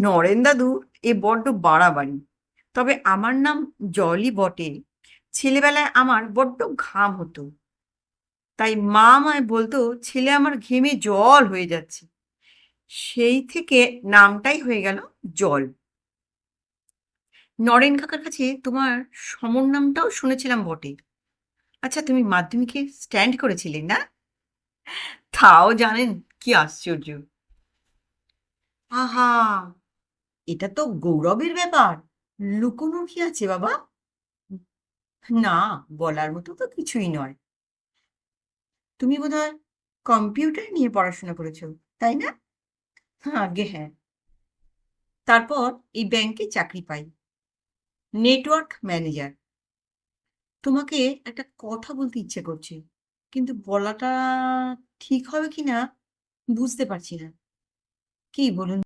নরেন দাদু এ বড্ড বাড়াবাড়ি। তবে আমার নাম জলই বটে। ছেলেবেলায় আমার বড্ড ঘাম হতো, তাই মা আমায় বলতো ছেলে আমার ঘেমে জল হয়ে যাচ্ছে। সেই থেকে নামটাই হয়ে গেল জল। নরেন কাকার কাছে তোমার সমর নামটাও শুনেছিলাম বটে। আচ্ছা, তুমি মাধ্যমিকে স্ট্যান্ড করেছিলে না? তাও জানেন, কি আশ্চর্য! আহা, এটা তো গৌরবের ব্যাপার। লুকোনোর কি আছে বাবা? না, বলার মতো তো কিছুই নয়। তুমি বোধহয় কম্পিউটার নিয়ে পড়াশোনা করেছো, তাই না? হ্যাঁ, আগে হ্যাঁ। তারপর এই ব্যাংকে চাকরি পাই, নেটওয়ার্ক ম্যানেজার। তোমাকে একটা কথা বলতে ইচ্ছে করছে, কিন্তু বলাটা ঠিক হবে কিনা বুঝতে পারছি না। কি বলুন?